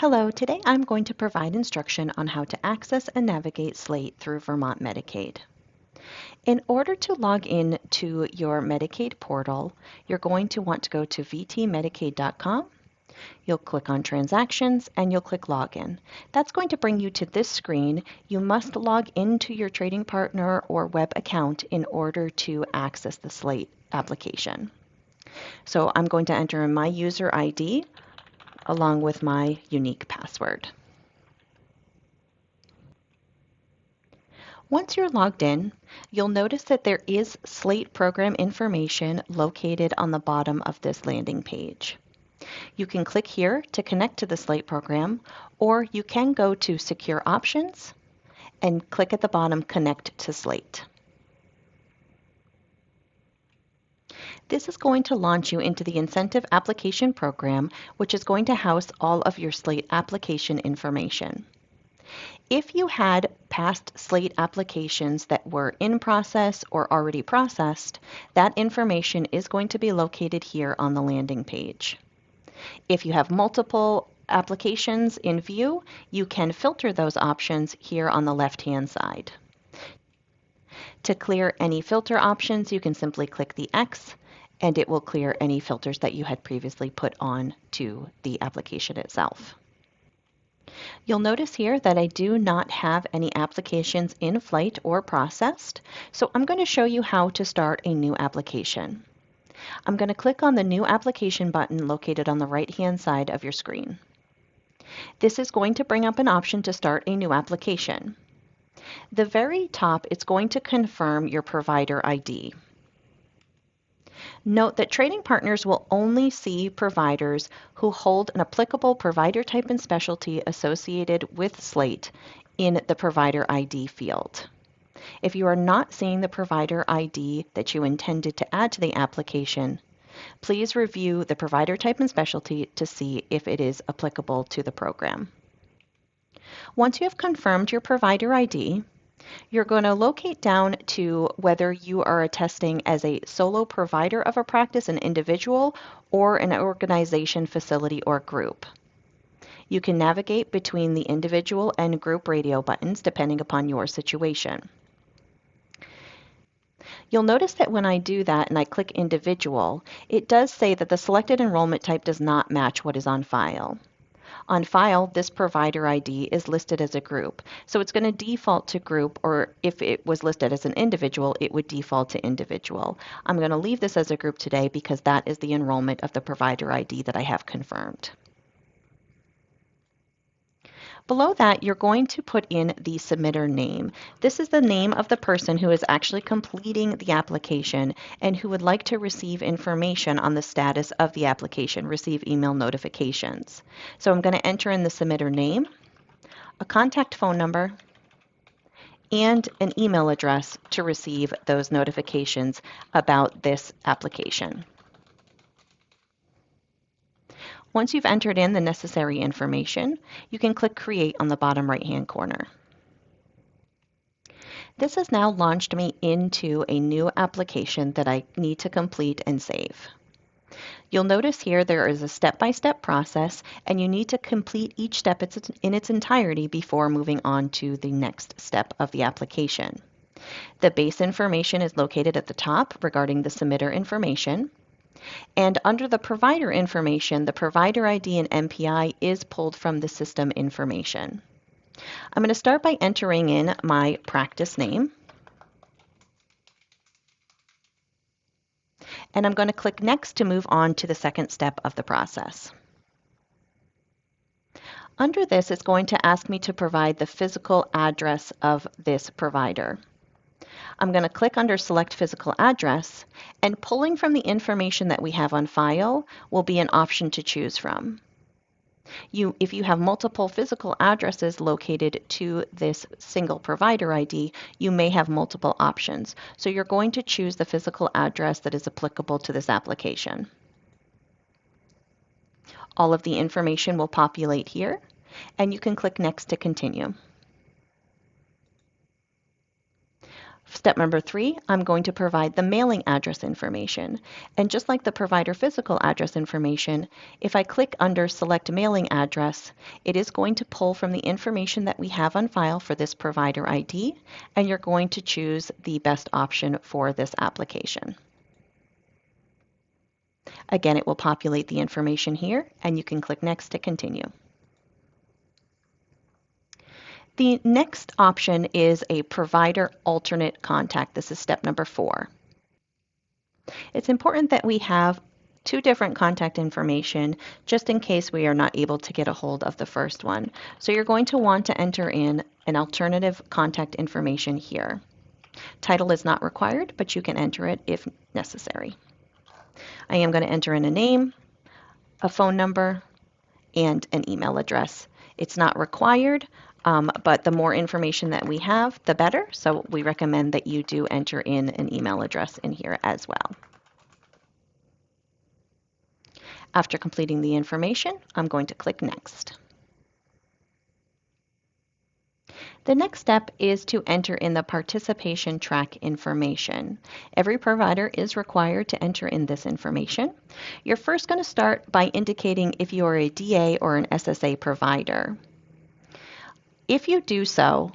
Hello, today I'm going to provide instruction on how to access and navigate SLAIT through Vermont Medicaid. In order to log in to your Medicaid portal, you're going to want to go to vtmedicaid.com. You'll click on Transactions and you'll click Login. That's going to bring you to this screen. You must log into your trading partner or web account in order to access the SLAIT application. So I'm going to enter in my user ID along with my unique password. Once you're logged in, you'll notice that there is SLAIT program information located on the bottom of this landing page. You can click here to connect to the SLAIT program, or you can go to Secure Options and click at the bottom Connect to SLAIT. This is going to launch you into the Incentive Application Program, which is going to house all of your SLAIT application information. If you had past SLAIT applications that were in process or already processed, that information is going to be located here on the landing page. If you have multiple applications in view, you can filter those options here on the left-hand side. To clear any filter options, you can simply click the X and it will clear any filters that you had previously put on to the application itself. You'll notice here that I do not have any applications in flight or processed, so I'm going to show you how to start a new application. I'm going to click on the New Application button located on the right-hand side of your screen. This is going to bring up an option to start a new application. The very top, it's going to confirm your provider ID. Note that trading partners will only see providers who hold an applicable provider type and specialty associated with SLAIT in the provider ID field. If you are not seeing the provider ID that you intended to add to the application, please review the provider type and specialty to see if it is applicable to the program. Once you have confirmed your provider ID, you're going to locate down to whether you are attesting as a solo provider of a practice, an individual, or an organization, facility, or group. You can navigate between the individual and group radio buttons depending upon your situation. You'll notice that when I do that and I click individual, it does say that the selected enrollment type does not match what is on file. On file, this provider ID is listed as a group, so it's going to default to group, or if it was listed as an individual, it would default to individual. I'm going to leave this as a group today because that is the enrollment of the provider ID that I have confirmed. Below that, you're going to put in the submitter name. This is the name of the person who is actually completing the application and who would like to receive information on the status of the application, receive email notifications. So I'm going to enter in the submitter name, a contact phone number, and an email address to receive those notifications about this application. Once you've entered in the necessary information, you can click Create on the bottom right-hand corner. This has now launched me into a new application that I need to complete and save. You'll notice here there is a step-by-step process, and you need to complete each step in its entirety before moving on to the next step of the application. The base information is located at the top regarding the submitter information. And under the provider information, the provider ID and MPI is pulled from the system information. I'm going to start by entering in my practice name. And I'm going to click Next to move on to the second step of the process. Under this, it's going to ask me to provide the physical address of this provider. I'm going to click under Select Physical Address, and pulling from the information that we have on file will be an option to choose from. If you have multiple physical addresses located to this single provider ID, you may have multiple options. So you're going to choose the physical address that is applicable to this application. All of the information will populate here, and you can click Next to continue. Step number 3, I'm going to provide the mailing address information. And just like the provider physical address information, if I click under Select Mailing Address, it is going to pull from the information that we have on file for this provider ID, and you're going to choose the best option for this application. Again, it will populate the information here, and you can click Next to continue. The next option is a provider alternate contact. This is step number 4. It's important that we have 2 different contact information just in case we are not able to get a hold of the first one. So you're going to want to enter in an alternative contact information here. Title is not required, but you can enter it if necessary. I am going to enter in a name, a phone number, and an email address. It's not required, but the more information that we have, the better. So we recommend that you do enter in an email address in here as well. After completing the information, I'm going to click Next. The next step is to enter in the participation track information. Every provider is required to enter in this information. You're first going to start by indicating if you are a DA or an SSA provider. If you do so,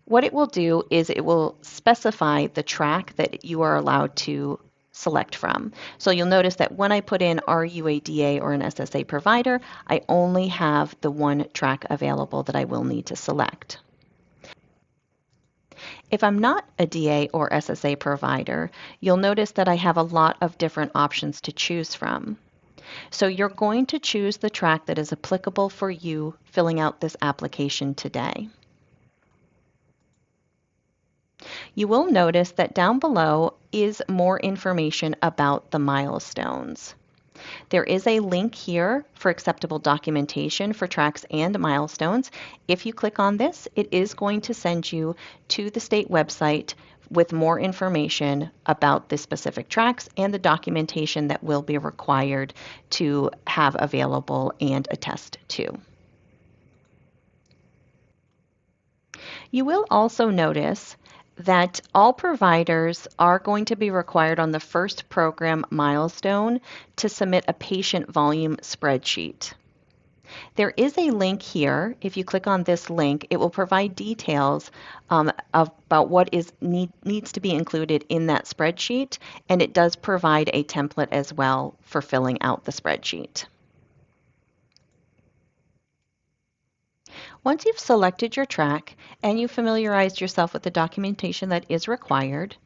what it will do is it will specify the track that you are allowed to select from. So you'll notice that when I put in are you a DA or an SSA provider, I only have the one track available that I will need to select. If I'm not a DA or SSA provider, you'll notice that I have a lot of different options to choose from. So you're going to choose the track that is applicable for you filling out this application today. You will notice that down below is more information about the milestones. There is a link here for acceptable documentation for tracks and milestones. If you click on this, it is going to send you to the state website with more information about the specific tracks and the documentation that will be required to have available and attest to. You will also notice that all providers are going to be required on the first program milestone to submit a patient volume spreadsheet. There is a link here. If you click on this link, it will provide details about what needs to be included in that spreadsheet, and it does provide a template as well for filling out the spreadsheet. Once you've selected your track and you've familiarized yourself with the documentation that is required,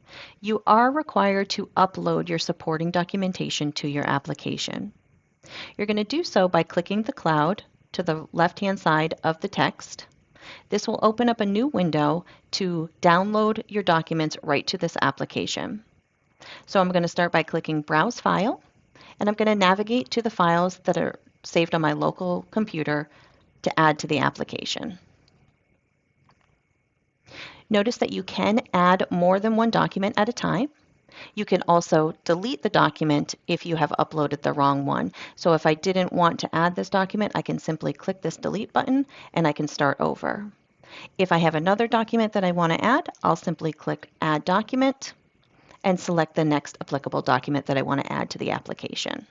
you are required to upload your supporting documentation to your application. You're going to do so by clicking the cloud to the left-hand side of the text. This will open up a new window to download your documents right to this application. So I'm going to start by clicking Browse File, and I'm going to navigate to the files that are saved on my local computer to add to the application. Notice that you can add more than one document at a time. You can also delete the document if you have uploaded the wrong one. So if I didn't want to add this document, I can simply click this delete button and I can start over. If I have another document that I want to add, I'll simply click Add Document and select the next applicable document that I want to add to the application.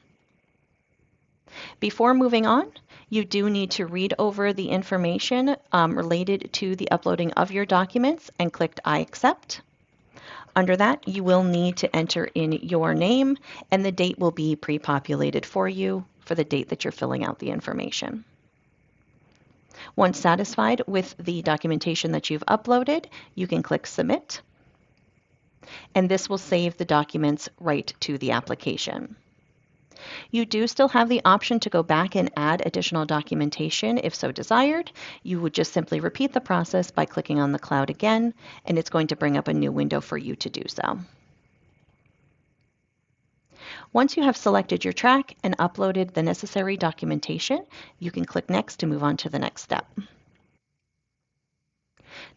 Before moving on, you do need to read over the information related to the uploading of your documents and click I accept. Under that, you will need to enter in your name, and the date will be pre-populated for you for the date that you're filling out the information. Once satisfied with the documentation that you've uploaded, you can click Submit, and this will save the documents right to the application. You do still have the option to go back and add additional documentation if so desired. You would just simply repeat the process by clicking on the cloud again, and it's going to bring up a new window for you to do so. Once you have selected your track and uploaded the necessary documentation, you can click Next to move on to the next step.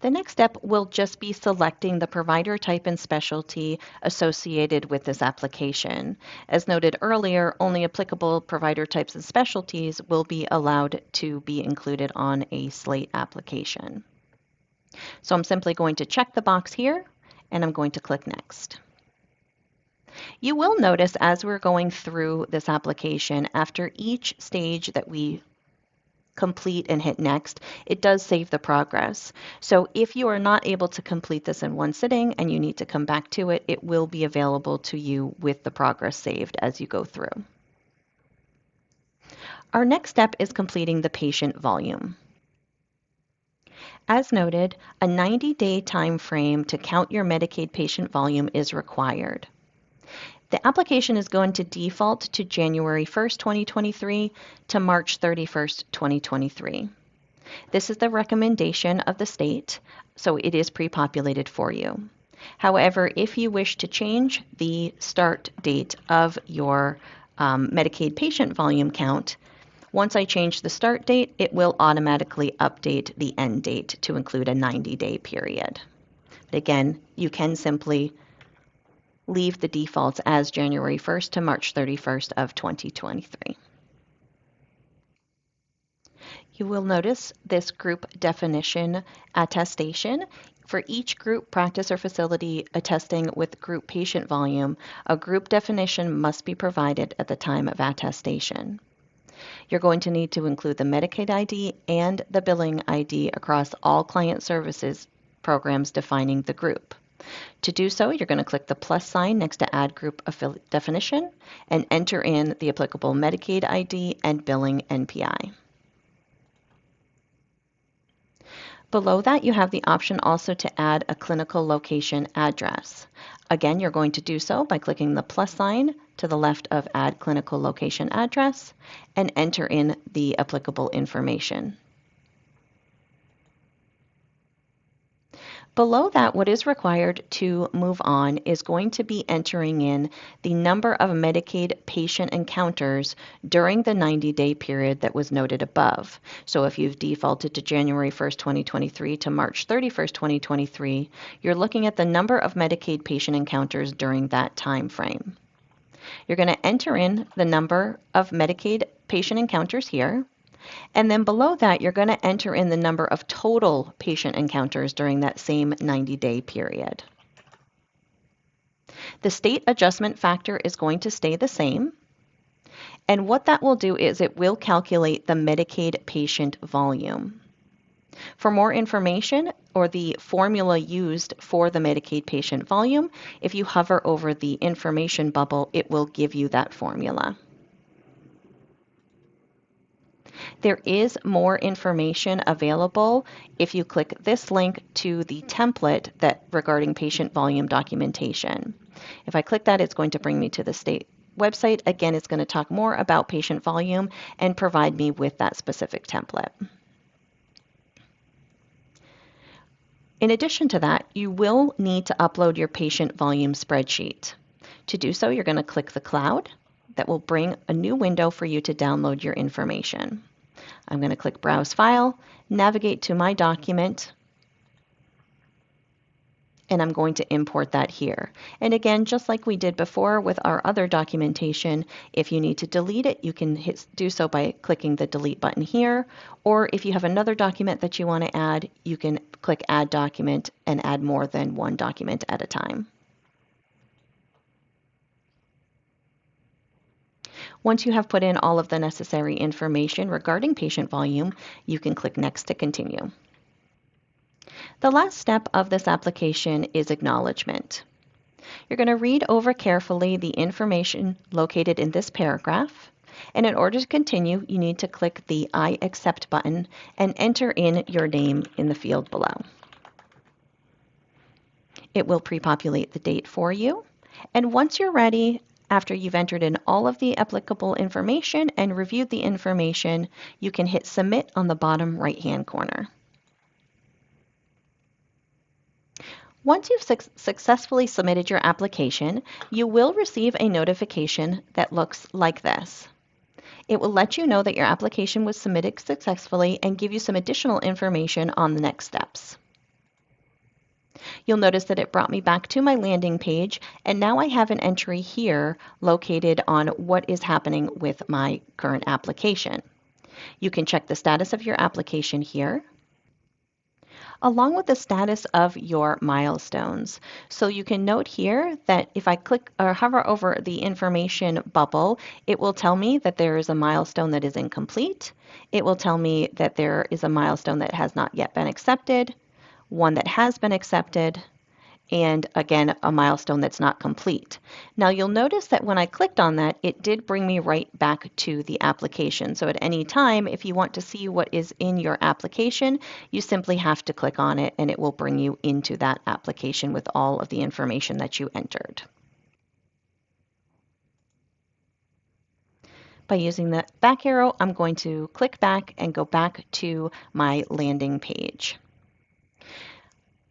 The next step will just be selecting the provider type and specialty associated with this application. As noted earlier, only applicable provider types and specialties will be allowed to be included on a SLAIT application. So I'm simply going to check the box here and I'm going to click Next. You will notice as we're going through this application, after each stage that we complete and hit Next, it does save the progress. So if you are not able to complete this in one sitting and you need to come back to it, it will be available to you with the progress saved as you go through. Our next step is completing the patient volume. As noted, a 90-day time frame to count your Medicaid patient volume is required. The application is going to default to January 1st, 2023 to March 31st, 2023. This is the recommendation of the state, so it is pre-populated for you. However, if you wish to change the start date of your Medicaid patient volume count, once I change the start date, it will automatically update the end date to include a 90-day period. But again, you can simply leave the defaults as January 1st to March 31st of 2023. You will notice this group definition attestation. For each group practice or facility attesting with group patient volume, a group definition must be provided at the time of attestation. You're going to need to include the Medicaid ID and the billing ID across all client services programs defining the group. To do so, you're going to click the plus sign next to Add Group Definition and enter in the applicable Medicaid ID and billing NPI. Below that, you have the option also to add a clinical location address. Again, you're going to do so by clicking the plus sign to the left of Add Clinical Location Address and enter in the applicable information. Below that, what is required to move on is going to be entering in the number of Medicaid patient encounters during the 90-day period that was noted above. So if you've defaulted to January 1st, 2023 to March 31st, 2023, you're looking at the number of Medicaid patient encounters during that time frame. You're going to enter in the number of Medicaid patient encounters here. And then below that, you're going to enter in the number of total patient encounters during that same 90-day period. The state adjustment factor is going to stay the same. And what that will do is it will calculate the Medicaid patient volume. For more information or the formula used for the Medicaid patient volume, if you hover over the information bubble, it will give you that formula. There is more information available if you click this link to the template regarding patient volume documentation. If I click that, it's going to bring me to the state website. Again, it's going to talk more about patient volume and provide me with that specific template. In addition to that, you will need to upload your patient volume spreadsheet. To do so, you're going to click the cloud. That will bring a new window for you to download your information. I'm going to click Browse File, navigate to my document, and I'm going to import that here. And again, just like we did before with our other documentation, if you need to delete it, you can do so by clicking the Delete button here, or if you have another document that you want to add, you can click Add Document and add more than one document at a time. Once you have put in all of the necessary information regarding patient volume, you can click Next to continue. The last step of this application is acknowledgement. You're going to read over carefully the information located in this paragraph, and in order to continue, you need to click the I accept button and enter in your name in the field below. It will pre-populate the date for you, and once you're ready, after you've entered in all of the applicable information and reviewed the information, you can hit Submit on the bottom right-hand corner. Once you've successfully submitted your application, you will receive a notification that looks like this. It will let you know that your application was submitted successfully and give you some additional information on the next steps. You'll notice that it brought me back to my landing page, and now I have an entry here located on what is happening with my current application. You can check the status of your application here. along with the status of your milestones. So you can note here that if I click or hover over the information bubble, it will tell me that there is a milestone that is incomplete. It will tell me that there is a milestone that has not yet been accepted, one that has been accepted, and again, a milestone that's not complete. Now you'll notice that when I clicked on that, it did bring me right back to the application. So at any time, if you want to see what is in your application, you simply have to click on it and it will bring you into that application with all of the information that you entered. By using the back arrow, I'm going to click back and go back to my landing page.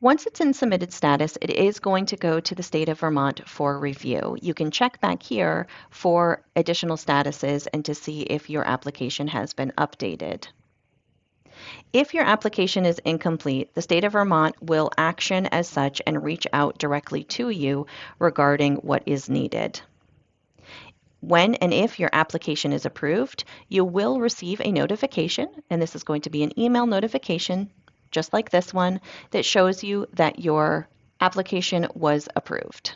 Once it's in submitted status, it is going to go to the state of Vermont for review. You can check back here for additional statuses and to see if your application has been updated. If your application is incomplete, the state of Vermont will action as such and reach out directly to you regarding what is needed. When and if your application is approved, you will receive a notification, and this is going to be an email notification just like this one, that shows you that your application was approved.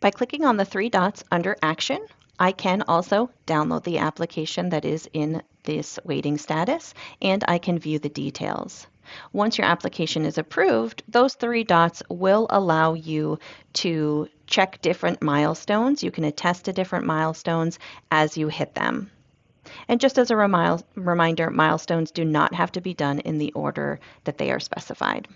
By clicking on the three dots under Action, I can also download the application that is in this waiting status, and I can view the details. Once your application is approved, those three dots will allow you to check different milestones. You can attest to different milestones as you hit them. And just as a reminder, milestones do not have to be done in the order that they are specified.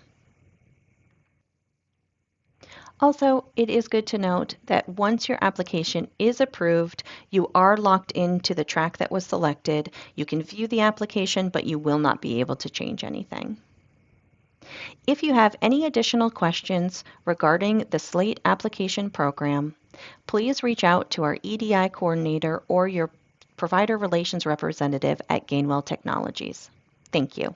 Also, it is good to note that once your application is approved, you are locked into the track that was selected. You can view the application, but you will not be able to change anything. If you have any additional questions regarding the SLAIT application program, please reach out to our EDI coordinator or your provider relations representative at Gainwell Technologies. Thank you.